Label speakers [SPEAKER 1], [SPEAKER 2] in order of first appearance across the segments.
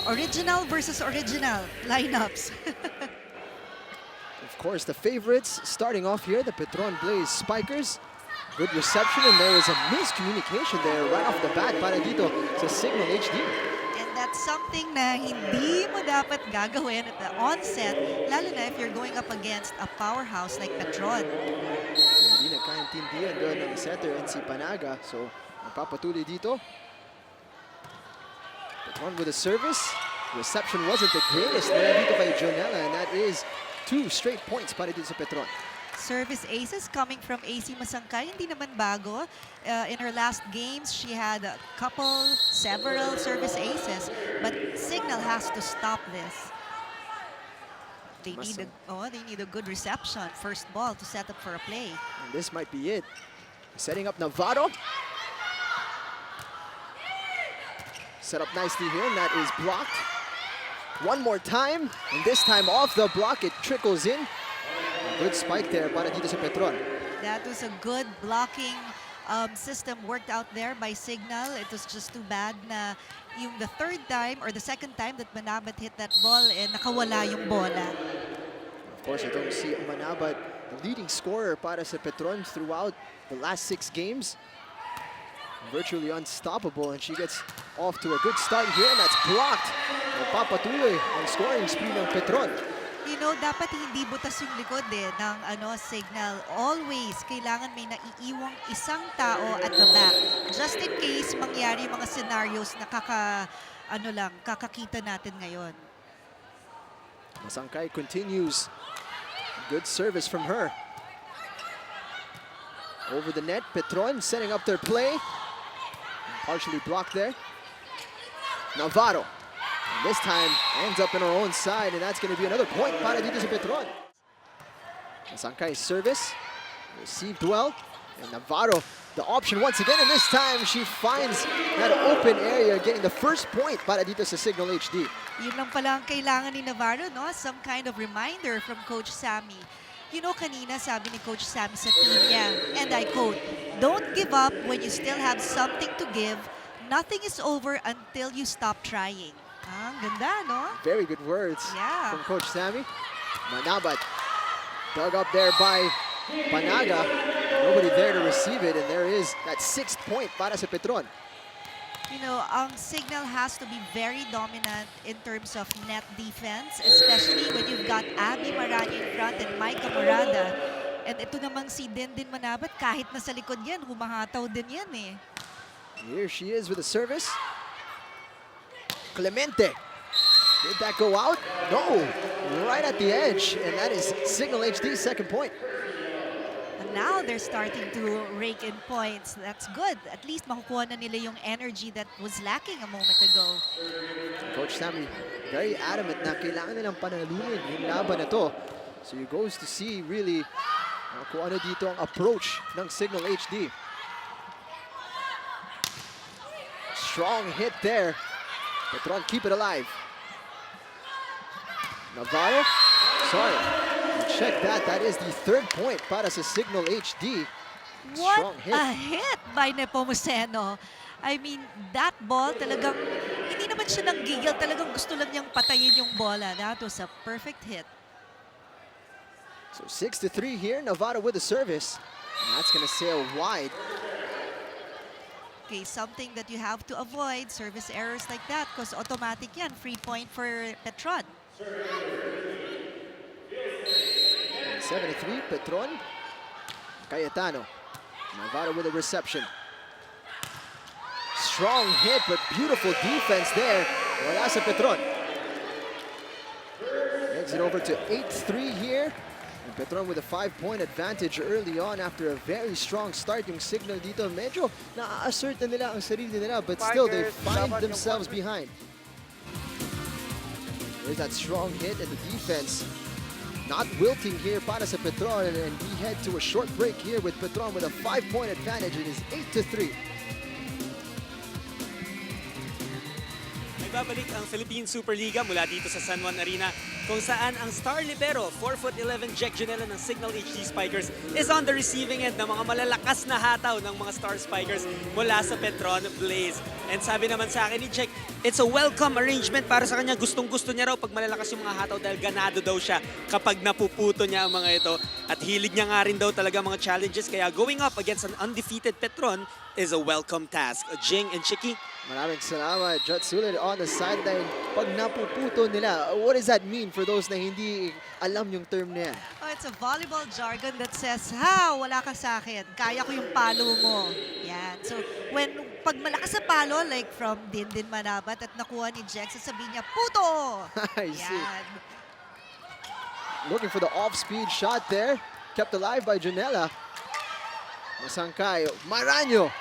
[SPEAKER 1] original versus original lineups.
[SPEAKER 2] Of course, the favorites starting off here, the Petron Blaze Spikers. Good reception, and there was a miscommunication there right off the bat para dito sa Cignal HD.
[SPEAKER 1] And that's something na hindi mo dapat gagawin at the onset, lalo na if you're going up against a powerhouse like Petron.
[SPEAKER 2] Hindi nagkaintindihan doon ng setter and si Panaga, so magpapatuloy dito. Petron with a service. Reception wasn't the greatest nila dito kay Jonella, and that is 2 straight points para dito sa Petron.
[SPEAKER 1] Service aces coming from AC Masangkay, hindi naman bago. In her last games, she had several service aces, but Cignal has to stop this. They need a good reception, first ball to set up for a play.
[SPEAKER 2] And this might be it. Setting up Navarro. Set up nicely here, and that is blocked. One more time, and this time off the block, it trickles in. A good spike there para dito sa Petron.
[SPEAKER 1] That was a good blocking system worked out there by Cignal. It was just too bad na yung the third time or the second time that Manabat hit that ball, nakawala yung bola.
[SPEAKER 2] Of course, I don't see Manabat, the leading scorer para sa Petron throughout the last 6 games. Virtually unstoppable, and she gets off to a good start here, and that's blocked. Magpapatuloy ang scoring spree ng Petron.
[SPEAKER 1] You know, dapat hindi butas yung likod ng Cignal. Always, kailangan may naiiwang isang tao at the back. Just in case mangyari yung mga scenarios na kakakita natin ngayon.
[SPEAKER 2] Masangkay continues. Good service from her. Over the net, Petron setting up their play. Partially blocked there. Navarro. And this time ends up in our own side, and that's going to be another point para dito sa Petron. Masangkay's service received well, and Navarro the option once again, and this time she finds that open area, getting the first point para dito sa Cignal HD.
[SPEAKER 1] Yun lang pala ang kailangan ni Navarro, no? Some kind of reminder from Coach Sammy. You know, kanina sabi ni Coach Sammy sa team niya, and I quote, "Don't give up when you still have something to give. Nothing is over until you stop trying." Ang ganda, no?
[SPEAKER 2] Very good words
[SPEAKER 1] Yeah.
[SPEAKER 2] from Coach Sammy. Manabat dug up there by Panaga. Nobody there to receive it, and there is that 6th point para sa Petron.
[SPEAKER 1] You know, ang Cignal has to be very dominant in terms of net defense, especially when you've got Abby Marani in front and Micah Morada. And ito namang si Dindin Manabat, kahit nasa likod yan, humahataw din yan eh.
[SPEAKER 2] Here she is with a service. Clemente. Did that go out? No. Right at the edge, and that is Cignal HD's 2nd point.
[SPEAKER 1] And now they're starting to rake in points. That's good. At least makukuha na nila yung energy that was lacking a moment ago.
[SPEAKER 2] Coach Sammy very adamant na kailangan nilang panalunin yung laban na to. So he goes to see really kung ano dito ang approach ng Cignal HD. Strong hit there. Petron keep it alive. Navarro, sorry, check that. That is the 3rd point para sa Cignal HD.
[SPEAKER 1] What
[SPEAKER 2] Strong hit.
[SPEAKER 1] a hit by Nepomuceno. I mean, that ball talagang, hindi naman siya nanggigil. Talagang gusto lang niyang patayin yung bola. That was a perfect hit.
[SPEAKER 2] So 6-3 here. Navarro with the service. And that's going to sail wide.
[SPEAKER 1] Okay, something that you have to avoid, service errors like that, because automatic yan, free point for Petron.
[SPEAKER 2] 7-3, Petron. Cayetano. Navarro with a reception. Strong hit, but beautiful defense there. Wala sa Petron. Makes it over to 8-3 here. And Petron with a 5-point advantage early on after a very strong start. Yung Cignal dito, medyo na-assert na nila ang sarili nila, but still they find themselves behind. There's that strong hit, and the defense not wilting here para sa Petron, and we head to a short break here with Petron with a 5-point advantage. It is 8-3.
[SPEAKER 3] Nagbabalik ang Philippine SuperLiga mula dito sa San Juan Arena, kung saan ang star libero, 4'11" Jack Janela ng Cignal HD Spikers is on the receiving end ng mga malalakas na hataw ng mga star spikers mula sa Petron Blaze. And sabi naman sa akin ni Jack, it's a welcome arrangement para sa kanya. Gustong-gusto niya raw pag malalakas yung mga hataw dahil ganado daw siya kapag napuputo niya ang mga ito. At hilig niya nga rin daw talaga mga challenges. Kaya going up against an undefeated Petron is a welcome task. Jing and Chicky.
[SPEAKER 2] Maraming salamat, Jut Sulit on the sideline. Pag napuputo nila, what does that mean for those na hindi alam yung term na yan?
[SPEAKER 1] Oh, it's a volleyball jargon that says, ha, wala ka sa akin. Kaya ko yung palo mo. Yan. So, pag malakas sa palo, like from Dindin Manabat at nakuha ni Jack, sasabihin niya, puto!
[SPEAKER 2] I see.
[SPEAKER 1] Yan.
[SPEAKER 2] Looking for the off-speed shot there. Kept alive by Janela. Masangkay, Maranyo.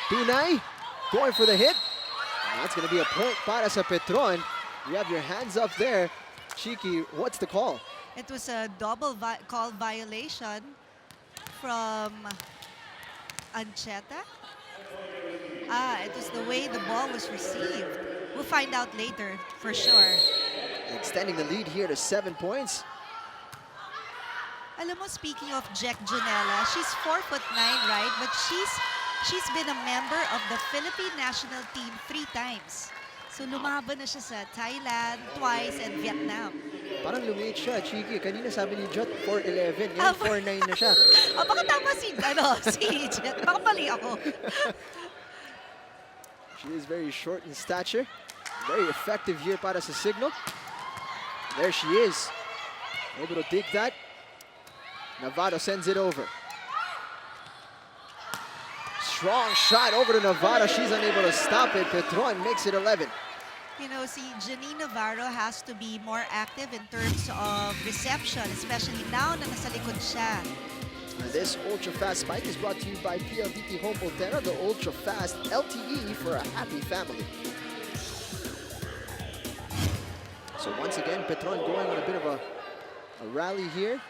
[SPEAKER 2] Tunay, going for the hit. And that's going to be a point para sa Petron. You have your hands up there. Cheeky, what's the call?
[SPEAKER 1] It was a double call violation from Ancheta. It was the way the ball was received. We'll find out later, for sure.
[SPEAKER 2] Extending the lead here to 7 points.
[SPEAKER 1] Alam mo, speaking of Jack Janela, she's 4'9", right? But she's been a member of the Philippine national team 3 times. So lumaban na siya sa Thailand twice and Vietnam.
[SPEAKER 2] Parang lumiit siya, Cheeky. Kanina sabi ni Jut 4'11". Yan, 4'9" na siya.
[SPEAKER 1] Baka tama si Jet. Baka mali ako.
[SPEAKER 2] She is very short in stature. Very effective here para sa Cignal. There she is. Able to dig that. Navarro sends it over. Strong shot over to Navarro. She's unable to stop it. Petron makes it 11.
[SPEAKER 1] You know, si Janine Navarro has to be more active in terms of reception, especially now na nasa likod siya.
[SPEAKER 2] This ultra-fast spike is brought to you by PLDT Home Volterra, the ultra-fast LTE for a happy family. So once again, Petron going on a bit of a rally here.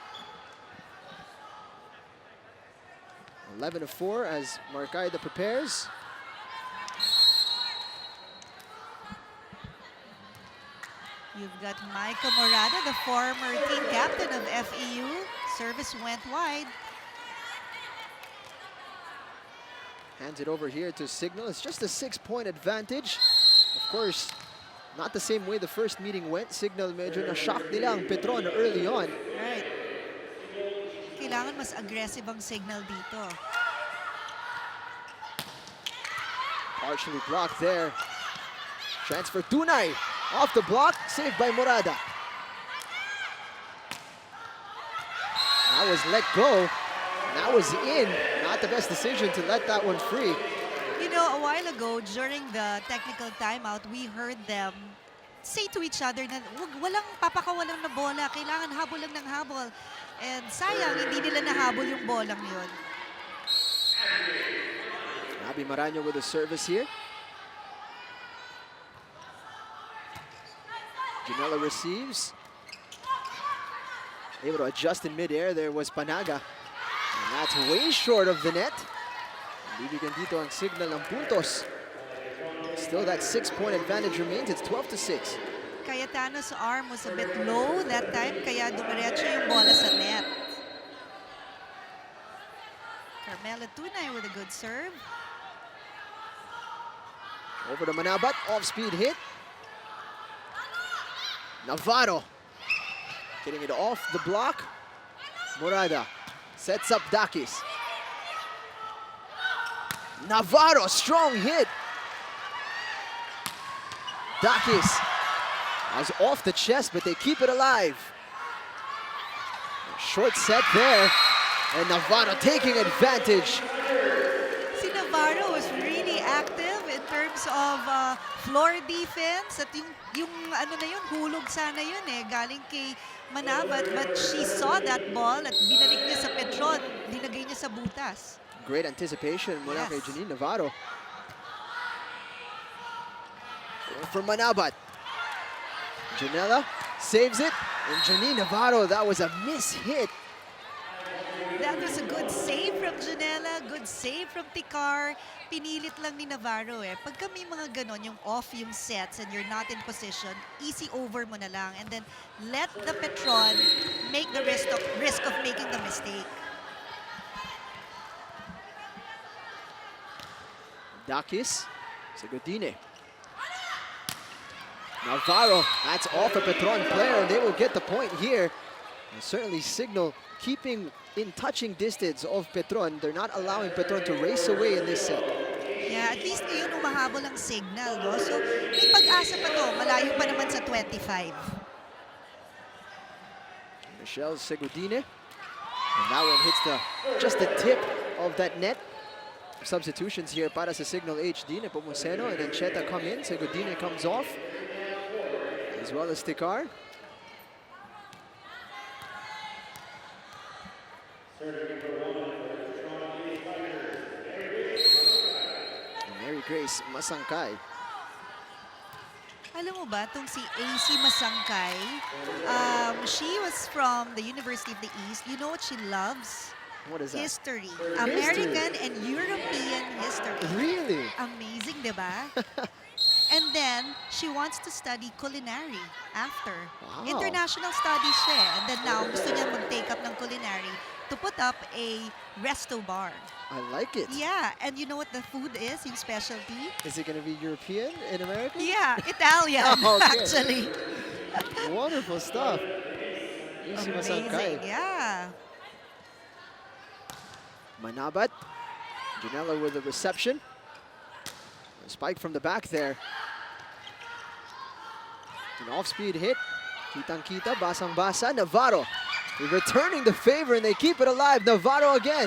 [SPEAKER 2] 11-4 as Marcaida prepares.
[SPEAKER 1] You've got Micah Morada, the former team captain of FEU. Service went wide.
[SPEAKER 2] Hands it over here to Cignal. It's just a 6-point advantage. Of course, not the same way the first meeting went. Cignal medyo na-shock nila ang Petron early on.
[SPEAKER 1] Right. Kailangan mas aggressive ang Cignal dito.
[SPEAKER 2] Partially blocked there. Transfer Tunay. Off the block, saved by Morada. That was let go. That was in. Not the best decision to let that one free.
[SPEAKER 1] You know, a while ago, during the technical timeout, we heard them say to each other na walang papakawalan na bola, kailangan habol lang ng habol. And sayang, hindi nila nahabol yung bolang yun.
[SPEAKER 2] Abby Maranyo with a service here. Janela receives. Able to adjust in midair. There was Panaga. And that's way short of the net. Bibigyan dito ang Cignal ng puntos. Still that 6-point advantage remains. It's 12-6.
[SPEAKER 1] Cayetano's arm was a bit low that time, kaya dumiretso yung bola sa net. Carmela Tunay with a good serve.
[SPEAKER 2] Over to Manabat, off-speed hit. Navarro getting it off the block. Morada sets up Dakis. Navarro, strong hit. Dakis was off the chest, but they keep it alive. Short set there, and Navarro taking advantage.
[SPEAKER 1] Si Navarro was really active in terms of floor defense at yung ano na yun, hulog sana yun galing kay Manabat, but she saw that ball at binalik niya sa Petron, dinagay niya sa butas.
[SPEAKER 2] Great anticipation mula kay Janine Navarro. From Manabat. Janela saves it, and Janine Navarro, that was a miss-hit.
[SPEAKER 1] That was a good save from Janela, good save from Tikar. Pinilit lang ni Navarro Pagka may mga ganon, yung off yung sets and you're not in position, easy over mo na lang. And then let the Petron make the risk of making the mistake.
[SPEAKER 2] Dakis, Segodine. Navarro, that's off a Petron player, and they will get the point here. And certainly Cignal keeping in touching distance of Petron. They're not allowing Petron to race away in this set.
[SPEAKER 1] Yeah, at least ngayon umahabol ang Cignal, no? So, may pag-asa pa to. Malayo pa naman sa 25.
[SPEAKER 2] Michelle Segodine. And that one hits just the tip of that net. Substitutions here para sa Cignal HD. Nepomuceno and then Cheta come in. Segodine comes off. As well as Tikar. Mary Grace Masangkay.
[SPEAKER 1] Alam mo ba, itong si AC Masangkay, she was from the University of the East. You know what she loves?
[SPEAKER 2] What is that?
[SPEAKER 1] History. American and European history.
[SPEAKER 2] Really?
[SPEAKER 1] Amazing, di ba? And then, she wants to study culinary after.
[SPEAKER 2] Wow.
[SPEAKER 1] International studies siya. And then now, gusto niya mag-take up ng culinary to put up a resto bar.
[SPEAKER 2] I like it.
[SPEAKER 1] Yeah, and you know what the food is, yung specialty?
[SPEAKER 2] Is it going to be European in America?
[SPEAKER 1] Yeah, Italian,
[SPEAKER 2] Okay.
[SPEAKER 1] actually.
[SPEAKER 2] Wonderful stuff. Easy
[SPEAKER 1] Amazing,
[SPEAKER 2] Masangkay.
[SPEAKER 1] yeah.
[SPEAKER 2] Manabat. Janela with the reception. A spike from the back there. An off-speed hit. Kitang-kita, basang-basa. Navarro returning the favor, and they keep it alive. Navarro again.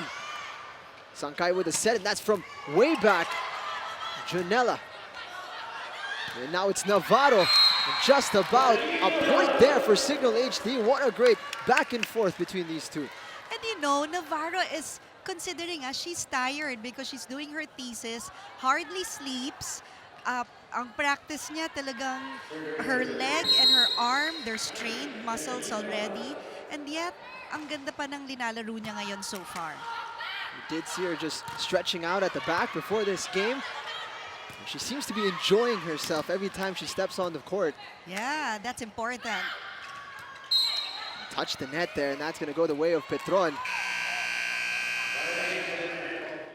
[SPEAKER 2] Sangkay with a set, and that's from way back. Janela. And now it's Navarro. Just about a point there for Cignal HD. What a great back and forth between these two.
[SPEAKER 1] And you know, Navarro is considering she's tired because she's doing her thesis, hardly sleeps. Ang practice niya talagang her leg and her arm, they're strained muscles already. And yet, ang ganda pa ng linalaro niya ngayon so far.
[SPEAKER 2] We did see her just stretching out at the back before this game. She seems to be enjoying herself every time she steps on the court.
[SPEAKER 1] Yeah, that's important.
[SPEAKER 2] Touch the net there, and that's going to go the way of Petron.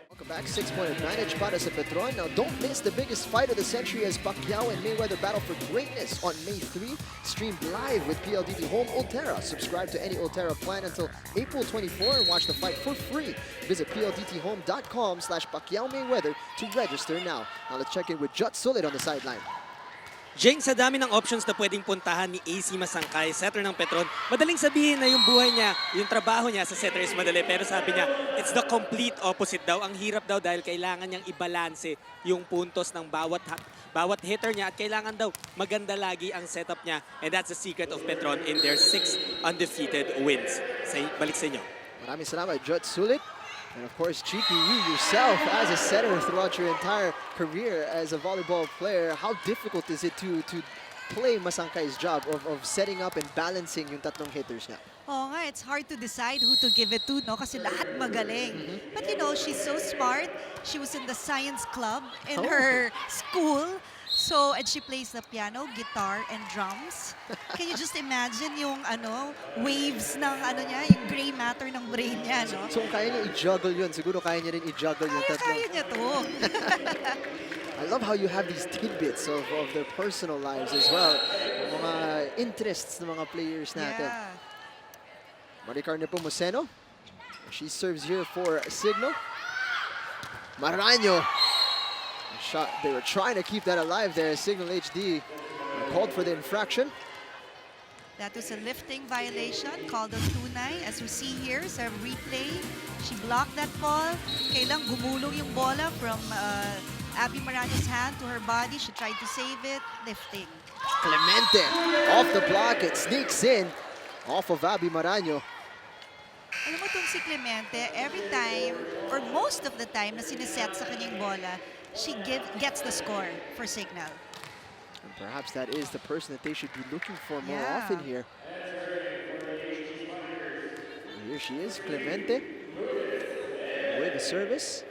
[SPEAKER 2] Welcome back, 6-point advantage para sa Petron. Now, don't miss the biggest fight of the century as Pacquiao and Mayweather battle for greatness on May 3. Streamed live with PLDT Home Ultera. Subscribe to any Ultera plan until April 24 and watch the fight for free. Visit pldthome.com/Pacquiao Mayweather to register now. Now, let's check in with Jut Sulit on the sideline.
[SPEAKER 3] Jeng, sa dami ng options na pwedeng puntahan ni AC Masangkay, setter ng Petron, madaling sabihin na yung buhay niya, yung trabaho niya sa setter is madali. Pero sabi niya, it's the complete opposite daw. Ang hirap daw dahil kailangan niyang ibalanse yung puntos ng bawat hitter niya at kailangan daw maganda lagi ang setup niya. And that's the secret of Petron in their 6 undefeated wins. Balik sa inyo.
[SPEAKER 2] Maraming salamat, Jut Sulit. And of course, Chiki, you yourself as a setter throughout your entire career as a volleyball player, how difficult is it to play Masangkay's job of setting up and balancing yung tatlong hitters niya?
[SPEAKER 1] Oo nga, it's hard to decide who to give it to, no? Kasi lahat magaling. But you know, she's so smart. She was in the science club in her school. So, and she plays the piano, guitar, and drums. Can you just imagine yung waves ng niya, yung gray matter ng brain niya, no?
[SPEAKER 2] So, kaya niya i-juggle yun. Siguro kaya niya rin i-juggle yung tatlong.
[SPEAKER 1] Kaya niya to.
[SPEAKER 2] I love how you have these tidbits of their personal lives as well. Yung mga interests ng mga players natin.
[SPEAKER 1] Yeah.
[SPEAKER 2] Maricar Nepomuceno. She serves here for Cignal. Maraño. Shot. They were trying to keep that alive there. Cignal HD called for the infraction.
[SPEAKER 1] That was a lifting violation called on tunay. As we see here sa replay, she blocked that ball. Kailang gumulong yung bola from Abby Maraño's hand to her body. She tried to save it, lifting.
[SPEAKER 2] Clemente off the block. It sneaks in off of Abby Maraño.
[SPEAKER 1] Alam mo itong si Clemente, every time, or most of the time na sineset sa kanyang bola, she gets the score for Cignal.
[SPEAKER 2] And perhaps that is the person that they should be looking for more
[SPEAKER 1] Yeah.
[SPEAKER 2] often here. And here she is, Clemente, with the service.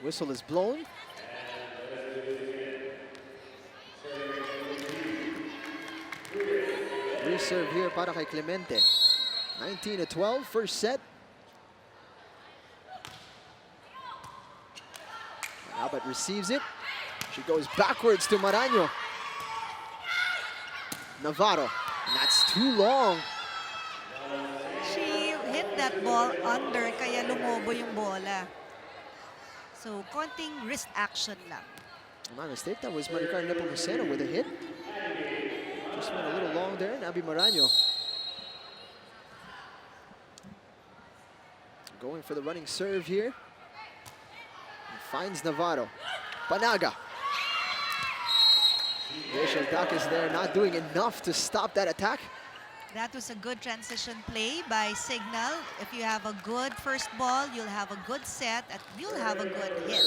[SPEAKER 2] Whistle is blown. Reserve here para kay Clemente. 19-12, first set. Manabat receives it. She goes backwards to Maraño. Navarro, and that's too long.
[SPEAKER 1] She hit that ball under, kaya lumobo yung bola. So, konting wrist action lang.
[SPEAKER 2] If I'm not mistaken, that was Maricar Nepomuceno with a hit. Just went a little long there. Nabi Maraño going for the running serve here. And finds Navarro. Panaga. Rachel Duck is there, not doing enough to stop that attack.
[SPEAKER 1] That was a good transition play by Cignal. If you have a good first ball, you'll have a good set, and you'll have a good hit.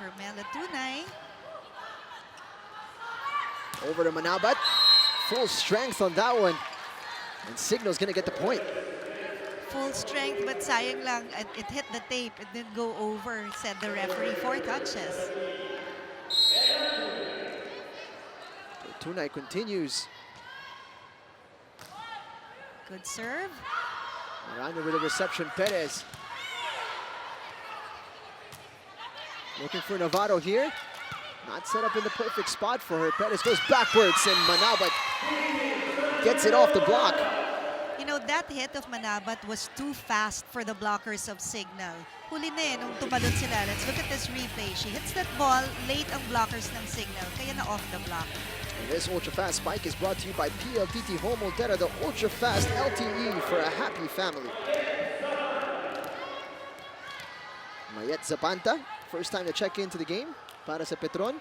[SPEAKER 1] Carmela Tunay.
[SPEAKER 2] Over to Manabat. Full strength on that one. And Cignal's gonna get the point.
[SPEAKER 1] Full strength, but sayang lang, it hit the tape. It didn't go over, said the referee. 4 touches.
[SPEAKER 2] Tunay continues.
[SPEAKER 1] Good serve.
[SPEAKER 2] Maraño with a reception, Perez. Looking for Navarro here. Not set up in the perfect spot for her. Perez goes backwards and Manabat gets it off the block.
[SPEAKER 1] You know, that hit of Manabat was too fast for the blockers of Cignal. Huli na nung tumalon sila. Let's look at this replay. She hits that ball, late ang blockers ng Cignal, kaya na off the block.
[SPEAKER 2] And this ultra-fast spike is brought to you by PLDT Home Montera, the ultra-fast LTE for a happy family. Mayet Zapanta, first time to check into the game para sa Petron.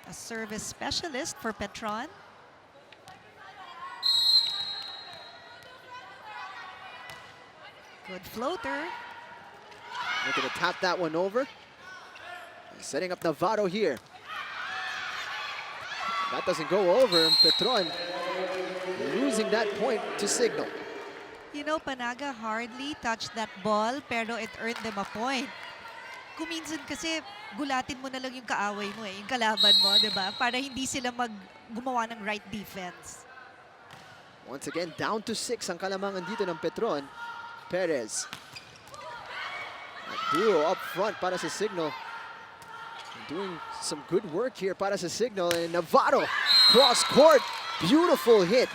[SPEAKER 1] A service specialist for Petron. Good floater.
[SPEAKER 2] Looking to tap that one over. Setting up Navarro here. That doesn't go over. Petron losing that point to Cignal.
[SPEAKER 1] You know, Panaga hardly touched that ball, pero it earned them a point. Kuminsan kasi gulatin mo na lang yung kaaway mo yung kalaban mo, di ba? Para hindi sila gumawa ng right defense.
[SPEAKER 2] Once again, down to 6 ang kalamangan dito ng Petron. Perez. A duo up front para sa Cignal. Doing some good work here para sa Cignal. And Navarro, cross court. Beautiful hit.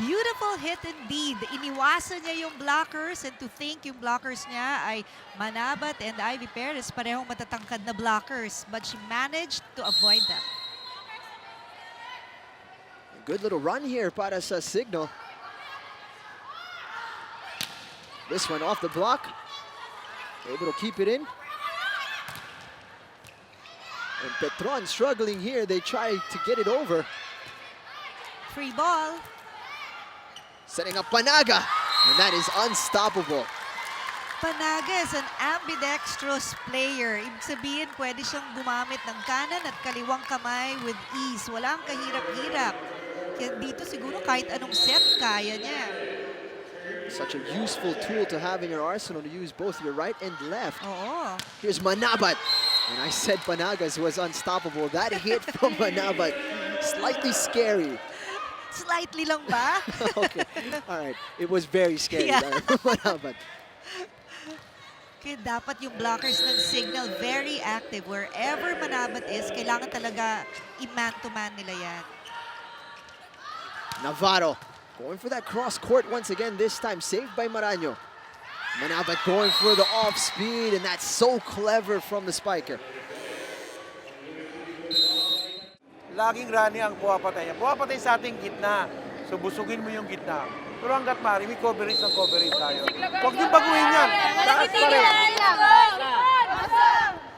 [SPEAKER 1] Beautiful hit indeed. Iniwasan niya yung blockers, and to think yung blockers niya ay Manabat and Ivy Perez, parehong matatangkad na blockers, but she managed to avoid them.
[SPEAKER 2] A good little run here para sa Cignal. This one off the block. Able to keep it in. And Petron struggling here. They try to get it over.
[SPEAKER 1] Free ball.
[SPEAKER 2] Setting up Panaga. And that is unstoppable.
[SPEAKER 1] Panaga is an ambidextrous player. Ibig sabihin, pwede siyang gumamit ng kanan at kaliwang kamay with ease. Walang kahirap-hirap. Kaya dito siguro kahit anong set, kaya niya.
[SPEAKER 2] Such a useful tool to have in your arsenal to use both your right and left.
[SPEAKER 1] Oo.
[SPEAKER 2] Here's Manabat. And I said Panagas was unstoppable. That hit from Manabat, slightly scary.
[SPEAKER 1] Slightly lang ba?
[SPEAKER 2] Okay, all right. It was very scary.
[SPEAKER 1] Yeah.
[SPEAKER 2] Manabat.
[SPEAKER 1] Kaya dapat yung blockers ng Cignal very active. Wherever Manabat is, kailangan talaga i-man-to-man nila yan.
[SPEAKER 2] Navarro going for that cross court once again, this time saved by Maraño. Manabat going for the off speed, and that's so clever from the spiker.
[SPEAKER 4] Laging running ang puwapatay. Puwapatay sa ating gitna. So busugin mo yung gitna. Pero hanggat maaari, may coverage ng coverage tayo. Huwag din baguhin yan. Taas pa rin.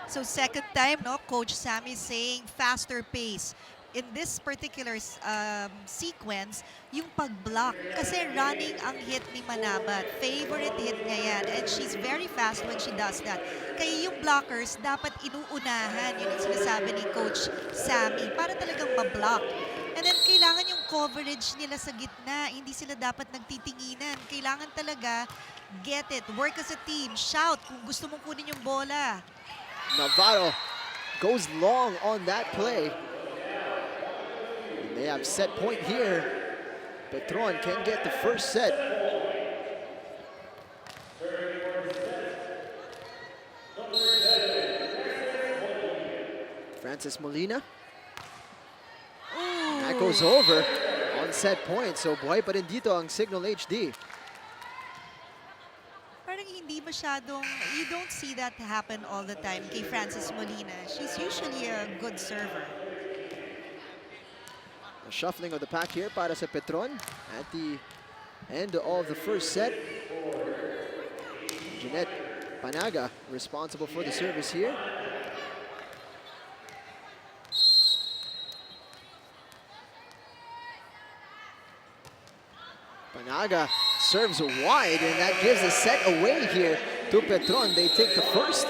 [SPEAKER 1] So second time, no, Coach Sammy saying faster pace. In this particular sequence, yung pag-block. Kasi running ang hit ni Manabat. Favorite hit niya yan. And she's very fast when she does that. Kaya yung blockers, dapat inuunahan. Yun yung sinasabi ni Coach Sammy. Para talagang ma-block. And then, kailangan yung coverage nila sa gitna. Hindi sila dapat nagtitinginan. Kailangan talaga get it. Work as a team. Shout kung gusto mong kunin yung bola.
[SPEAKER 2] Navarro goes long on that play. They have set point here. Petron can get the first set. Francis Molina. That goes over on set point. So buhay pa rin dito ang Cignal HD.
[SPEAKER 1] Parang hindi masyadong, you don't see that happen all the time kay Francis Molina. She's usually a good server.
[SPEAKER 2] A shuffling of the pack here para sa Petron at the end of the first set. Jeanette Panaga responsible for the service here. Panaga serves wide, and that gives a set away here to Petron. They take the first